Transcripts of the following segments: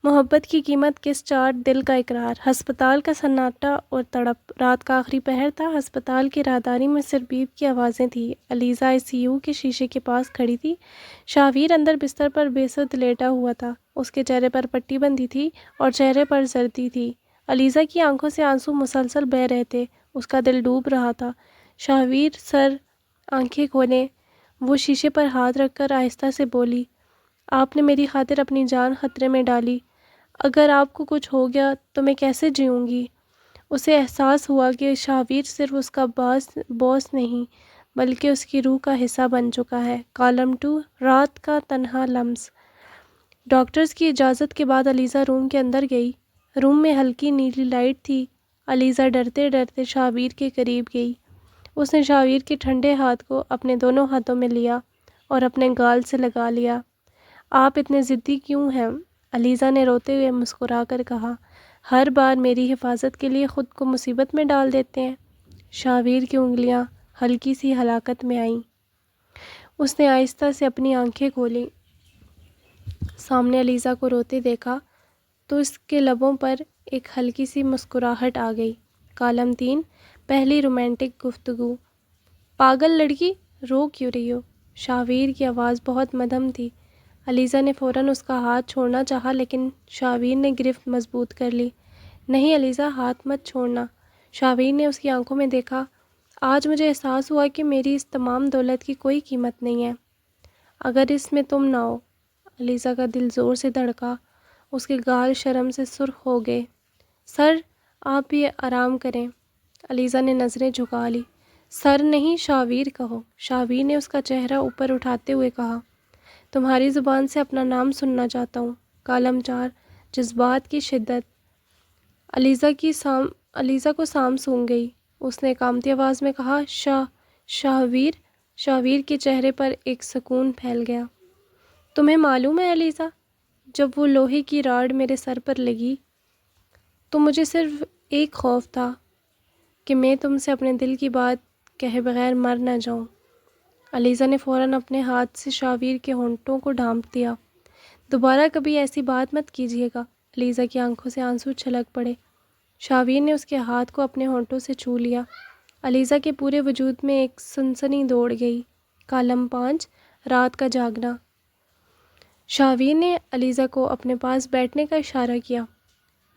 محبت کی قیمت کس چاٹ دل کا اقرار، ہسپتال کا سناٹا اور تڑپ، رات کا آخری پہر تھا، ہسپتال کی راہداری میں صرف بیپ کی آوازیں تھیں، علیزہ آئی سی یو کے شیشے کے پاس کھڑی تھی، شاہویر اندر بستر پر بے سد لیٹا ہوا تھا، اس کے چہرے پر پٹی بندھی تھی اور چہرے پر زردی تھی، علیزہ کی آنکھوں سے آنسو مسلسل بہہ رہے تھے، اس کا دل ڈوب رہا تھا، شاہویر سر آنکھیں کھولے، وہ شیشے پر ہاتھ رکھ کر آہستہ سے بولی، آپ نے میری خاطر اپنی جان خطرے میں ڈالی، اگر آپ کو کچھ ہو گیا تو میں کیسے جیوں گی؟ اسے احساس ہوا کہ شاہویر صرف اس کا باس نہیں بلکہ اس کی روح کا حصہ بن چکا ہے۔ کالم 2 رات کا تنہا لمس۔ ڈاکٹرز کی اجازت کے بعد علیزہ روم کے اندر گئی۔ روم میں ہلکی نیلی لائٹ تھی۔ علیزہ ڈرتے ڈرتے شاہویر کے قریب گئی۔ اس نے شاہویر کے ٹھنڈے ہاتھ کو اپنے دونوں ہاتھوں میں لیا اور اپنے گال سے لگا لیا۔ آپ اتنے ضدی کیوں ہیں؟ علیزہ نے روتے ہوئے مسکرا کر کہا، ہر بار میری حفاظت کے لیے خود کو مصیبت میں ڈال دیتے ہیں۔ شاہویر کی انگلیاں ہلکی سی حلاقت میں آئیں۔ اس نے آہستہ سے اپنی آنکھیں کھولیں۔ سامنے علیزہ کو روتے دیکھا تو اس کے لبوں پر ایک ہلکی سی مسکراہٹ آ گئی۔ کالم 3 پہلی رومانٹک گفتگو۔ پاگل لڑکی، رو کیوں رہی ہو؟ شاہویر کی آواز بہت مدھم تھی۔ علیزہ نے فوراً اس کا ہاتھ چھوڑنا چاہا لیکن شاہویر نے گرفت مضبوط کر لی۔ نہیں علیزہ، ہاتھ مت چھوڑنا۔ شاہویر نے اس کی آنکھوں میں دیکھا۔ آج مجھے احساس ہوا کہ میری اس تمام دولت کی کوئی قیمت نہیں ہے اگر اس میں تم نہ ہو۔ علیزہ کا دل زور سے دھڑکا، اس کے گال شرم سے سرخ ہو گئے۔ سر، آپ بھی آرام کریں۔ علیزہ نے نظریں جھکا لی۔ سر نہیں، شاہویر کہو۔ شاہویر نے اس کا چہرہ اوپر اٹھاتے ہوئے کہا، تمہاری زبان سے اپنا نام سننا چاہتا ہوں۔ کالم 4 جذبات کی شدت۔ علیزہ کو سانس سونگ گئی۔ اس نے کانپتی آواز میں کہا، شاہویر۔ شاہویر کے چہرے پر ایک سکون پھیل گیا۔ تمہیں معلوم ہے علیزہ، جب وہ لوہے کی راڈ میرے سر پر لگی تو مجھے صرف ایک خوف تھا کہ میں تم سے اپنے دل کی بات کہے بغیر مر نہ جاؤں۔ علیزہ نے فوراً اپنے ہاتھ سے شاہویر کے ہونٹوں کو ڈھانپ دیا۔ دوبارہ کبھی ایسی بات مت کیجیے گا۔ علیزہ کی آنکھوں سے آنسو چھلک پڑے۔ شاہویر نے اس کے ہاتھ کو اپنے ہونٹوں سے چھو لیا۔ علیزہ کے پورے وجود میں ایک سنسنی دوڑ گئی۔ کالم 5 رات کا جاگنا۔ شاہویر نے علیزہ کو اپنے پاس بیٹھنے کا اشارہ کیا۔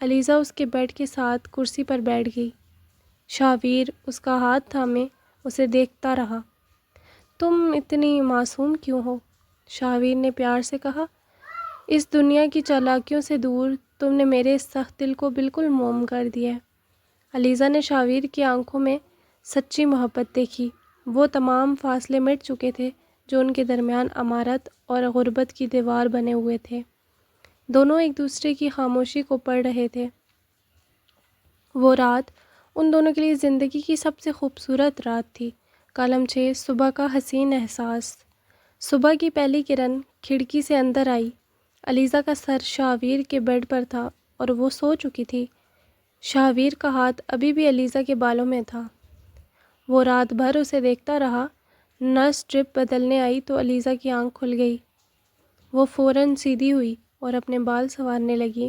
علیزہ اس کے بیڈ کے ساتھ کرسی پر بیٹھ گئی۔ شاہویر اس کا ہاتھ تھامے اسے دیکھتا رہا۔ تم اتنی معصوم کیوں ہو؟ شاہویر نے پیار سے کہا، اس دنیا کی چالاکیوں سے دور تم نے میرے اس سخت دل کو بالکل موم کر دیا ہے۔ علیزہ نے شاہویر کی آنکھوں میں سچی محبت دیکھی۔ وہ تمام فاصلے مٹ چکے تھے جو ان کے درمیان عمارت اور غربت کی دیوار بنے ہوئے تھے۔ دونوں ایک دوسرے کی خاموشی کو پڑھ رہے تھے۔ وہ رات ان دونوں کے لیے زندگی کی سب سے خوبصورت رات تھی۔ کالم 6 صبح کا حسین احساس۔ صبح کی پہلی کرن کھڑکی سے اندر آئی۔ علیزہ کا سر شاہویر کے بیڈ پر تھا اور وہ سو چکی تھی۔ شاہویر کا ہاتھ ابھی بھی علیزہ کے بالوں میں تھا۔ وہ رات بھر اسے دیکھتا رہا۔ نرس ڈرپ بدلنے آئی تو علیزہ کی آنکھ کھل گئی۔ وہ فوراً سیدھی ہوئی اور اپنے بال سنوارنے لگی۔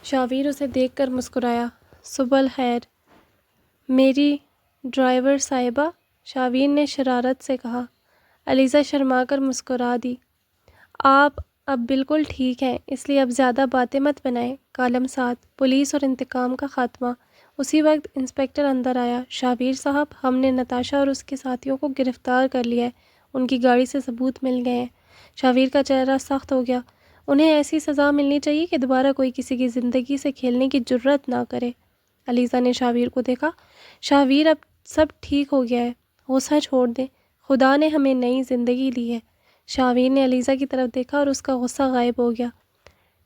شاہویر اسے دیکھ کر مسکرایا، صبح الخیر میری ڈرائیور صاحبہ، شاہویر نے شرارت سے کہا۔ علیزہ شرما کر مسکرا دی۔ آپ اب بالکل ٹھیک ہیں، اس لیے اب زیادہ باتیں مت بنائیں۔ کالم 7 پولیس اور انتقام کا خاتمہ۔ اسی وقت انسپکٹر اندر آیا۔ شاہویر صاحب، ہم نے نتاشا اور اس کے ساتھیوں کو گرفتار کر لیا ہے۔ ان کی گاڑی سے ثبوت مل گئے ہیں۔ شاہویر کا چہرہ سخت ہو گیا۔ انہیں ایسی سزا ملنی چاہیے کہ دوبارہ کوئی کسی کی زندگی سے کھیلنے کی جرأت نہ کرے۔ علیزہ نے شاہویر کو دیکھا۔ شاہویر، اب سب ٹھیک ہو گیا ہے، غصہ چھوڑ دیں، خدا نے ہمیں نئی زندگی دی ہے۔ شاہویر نے علیزہ کی طرف دیکھا اور اس کا غصہ غائب ہو گیا۔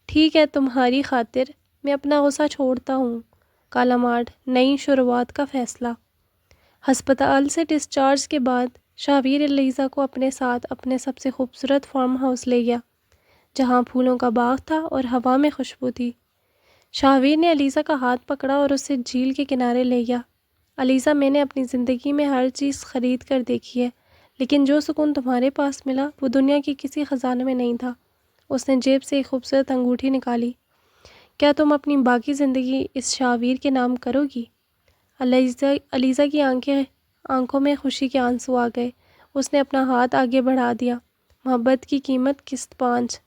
ٹھیک ہے، تمہاری خاطر میں اپنا غصہ چھوڑتا ہوں۔ کالم 8 نئی شروعات کا فیصلہ۔ ہسپتال سے ڈسچارج کے بعد شاہویر علیزہ کو اپنے ساتھ اپنے سب سے خوبصورت فارم ہاؤس لے گیا، جہاں پھولوں کا باغ تھا اور ہوا میں خوشبو تھی۔ شاہویر نے علیزہ کا ہاتھ پکڑا اور اسے جھیل کے کنارے لے گیا۔ علیزہ، میں نے اپنی زندگی میں ہر چیز خرید کر دیکھی ہے، لیکن جو سکون تمہارے پاس ملا وہ دنیا کے کسی خزانے میں نہیں تھا۔ اس نے جیب سے ایک خوبصورت انگوٹھی نکالی۔ کیا تم اپنی باقی زندگی اس شاویر کے نام کرو گی؟ علیزہ کی آنکھوں میں خوشی کے آنسو آ گئے۔ اس نے اپنا ہاتھ آگے بڑھا دیا۔ محبت کی قیمت قسط 5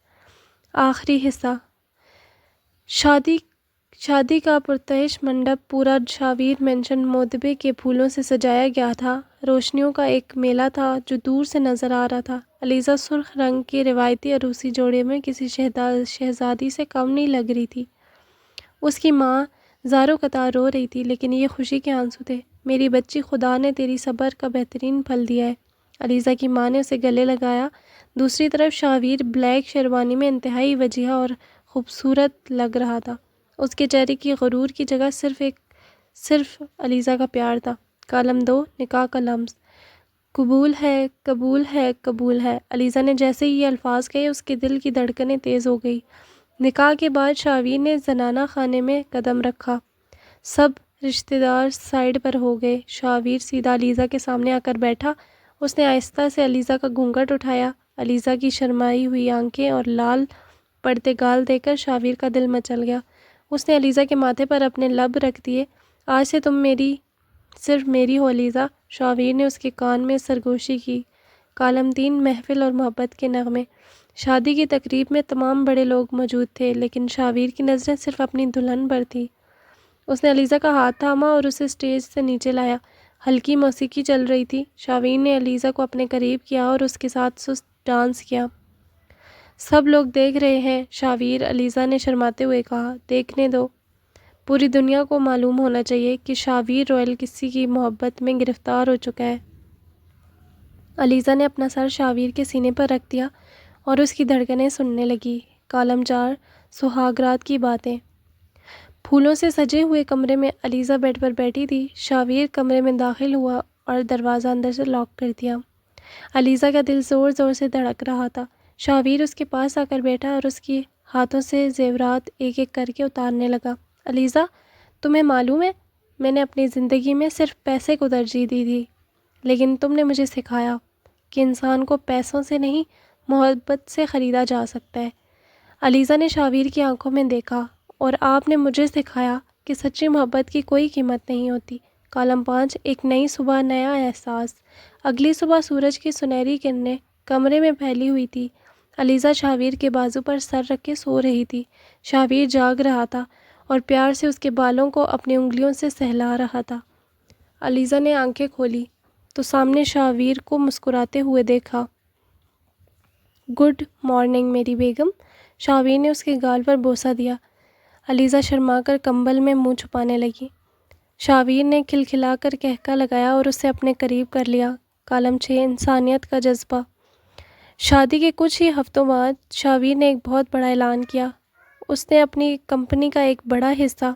آخری حصہ۔ شادی کا پرتعش منڈپ پورا شاویر مینشن موتبے کے پھولوں سے سجایا گیا تھا۔ روشنیوں کا ایک میلہ تھا جو دور سے نظر آ رہا تھا۔ علیزہ سرخ رنگ کے روایتی عروسی جوڑے میں کسی شہزادی سے کم نہیں لگ رہی تھی۔ اس کی ماں زاروں قطار رو رہی تھی، لیکن یہ خوشی کے آنسو تھے۔ میری بچی، خدا نے تیری صبر کا بہترین پھل دیا ہے۔ علیزہ کی ماں نے اسے گلے لگایا۔ دوسری طرف شاویر بلیک شیروانی میں انتہائی وجیح اور خوبصورت لگ رہا تھا۔ اس کے چہرے کی غرور کی جگہ صرف علیزہ کا پیار تھا۔ کالم 2 نکاح کا لمس۔ قبول ہے، قبول ہے، قبول ہے۔ علیزہ نے جیسے ہی یہ الفاظ کہے اس کے دل کی دھڑکنیں تیز ہو گئی۔ نکاح کے بعد شاویر نے زنانہ خانے میں قدم رکھا۔ سب رشتہ دار سائیڈ پر ہو گئے۔ شاویر سیدھا علیزہ کے سامنے آ کر بیٹھا۔ اس نے آہستہ سے علیزہ کا گھونگھٹ اٹھایا۔ علیزہ کی شرمائی ہوئی آنکھیں اور لال پڑتے گال دیکھ کر شاویر کا دل مچل گیا۔ اس نے علیزہ کے ماتھے پر اپنے لب رکھ دیے۔ آج سے تم صرف میری ہو علیزہ۔ شاویر نے اس کے کان میں سرگوشی کی۔ کالم 3 محفل اور محبت کے نغمے۔ شادی کی تقریب میں تمام بڑے لوگ موجود تھے، لیکن شاویر کی نظریں صرف اپنی دلہن پر تھیں۔ اس نے علیزہ کا ہاتھ تھاما اور اسے اسٹیج سے نیچے لایا۔ ہلکی موسیقی چل رہی تھی۔ شاویر نے علیزہ کو اپنے قریب کیا اور اس کے ساتھ سست ڈانس کیا۔ سب لوگ دیکھ رہے ہیں شاویر، علیزہ نے شرماتے ہوئے کہا۔ دیکھنے دو۔ پوری دنیا کو معلوم ہونا چاہیے کہ شاویر رائل کسی کی محبت میں گرفتار ہو چکا ہے۔ علیزہ نے اپنا سر شاویر کے سینے پر رکھ دیا اور اس کی دھڑکنیں سننے لگی۔ کالم 4 سہاگ رات کی باتیں۔ پھولوں سے سجے ہوئے کمرے میں علیزہ بیڈ پر بیٹھی تھی۔ شاویر کمرے میں داخل ہوا اور دروازہ اندر سے لاک کر دیا۔ علیزہ کا دل زور زور سے دھڑک رہا تھا۔ شاویر اس کے پاس آ کر بیٹھا اور اس کے ہاتھوں سے زیورات ایک ایک کر کے اتارنے لگا۔ علیزہ، تمہیں معلوم ہے میں نے اپنی زندگی میں صرف پیسے کو ترجیح دی تھی، لیکن تم نے مجھے سکھایا کہ انسان کو پیسوں سے نہیں محبت سے خریدا جا سکتا ہے۔ علیزہ نے شاویر کی آنکھوں میں دیکھا۔ اور آپ نے مجھے سکھایا کہ سچی محبت کی کوئی قیمت نہیں ہوتی۔ کالم 5 ایک نئی صبح، نیا احساس۔ اگلی صبح سورج کی سنہری کرنیں کمرے میں پھیلی ہوئی تھی۔ علیزہ شاویر کے بازو پر سر رکھ کے سو رہی تھی۔ شاویر جاگ رہا تھا اور پیار سے اس کے بالوں کو اپنی انگلیوں سے سہلا رہا تھا۔ علیزہ نے آنکھیں کھولی تو سامنے شاویر کو مسکراتے ہوئے دیکھا۔ گڈ مارننگ میری بیگم۔ شاویر نے اس کے گال پر بوسہ دیا۔ علیزہ شرما کر کمبل میں منہ چھپانے لگی۔ شاویر نے کھلکھلا کر قہقہ لگایا اور اسے اپنے قریب کر لیا۔ کالم 6 انسانیت کا جذبہ۔ شادی کے کچھ ہی ہفتوں بعد شاویر نے ایک بہت بڑا اعلان کیا۔ اس نے اپنی کمپنی کا ایک بڑا حصہ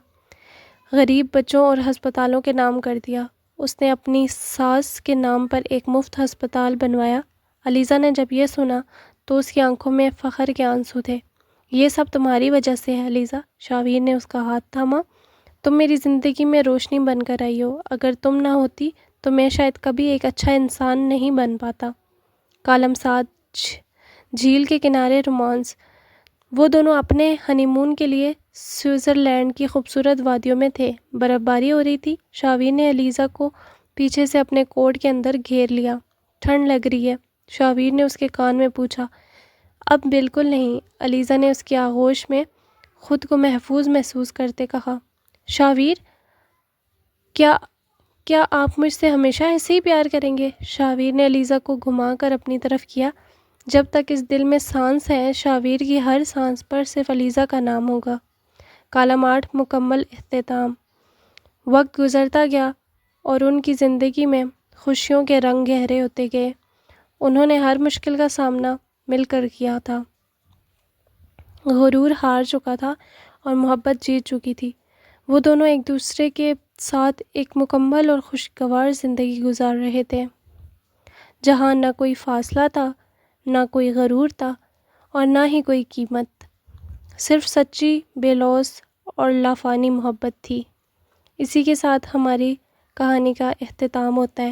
غریب بچوں اور ہسپتالوں کے نام کر دیا۔ اس نے اپنی ساس کے نام پر ایک مفت ہسپتال بنوایا۔ علیزہ نے جب یہ سنا تو اس کی آنکھوں میں فخر کے آنسو تھے۔ یہ سب تمہاری وجہ سے ہے علیزہ۔ شاویر نے اس کا ہاتھ تھاما۔ تم میری زندگی میں روشنی بن کر آئی ہو۔ اگر تم نہ ہوتی تو میں شاید کبھی ایک اچھا انسان نہیں بن پاتا۔ کالم 7 جھیل کے کنارے رومانس۔ وہ دونوں اپنے ہنی مون کے لیے سوئٹزرلینڈ کی خوبصورت وادیوں میں تھے۔ برف باری ہو رہی تھی۔ شاویر نے علیزہ کو پیچھے سے اپنے کوٹ کے اندر گھیر لیا۔ ٹھنڈ لگ رہی ہے؟ شاویر نے اس کے کان میں پوچھا۔ اب بالکل نہیں، علیزہ نے اس کی آغوش میں خود کو محفوظ محسوس کرتے کہا۔ شاویر، کیا آپ مجھ سے ہمیشہ ایسے ہی پیار کریں گے؟ شاویر نے علیزہ کو گھما کر اپنی طرف کیا۔ جب تک اس دل میں سانس ہے، شاویر کی ہر سانس پر صرف علیزہ کا نام ہوگا۔ کالم 8 مکمل اختتام۔ وقت گزرتا گیا اور ان کی زندگی میں خوشیوں کے رنگ گہرے ہوتے گئے۔ انہوں نے ہر مشکل کا سامنا مل کر کیا تھا۔ غرور ہار چکا تھا اور محبت جیت چکی تھی۔ وہ دونوں ایک دوسرے کے ساتھ ایک مکمل اور خوشگوار زندگی گزار رہے تھے، جہاں نہ کوئی فاصلہ تھا، نہ کوئی غرور تھا اور نہ ہی کوئی قیمت۔ صرف سچی، بے لوث اور لافانی محبت تھی۔ اسی کے ساتھ ہماری کہانی کا اختتام ہوتا ہے۔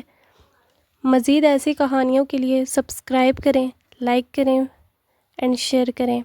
مزید ایسی کہانیوں کے لیے سبسکرائب کریں، لائک کریں اینڈ شیئر کریں۔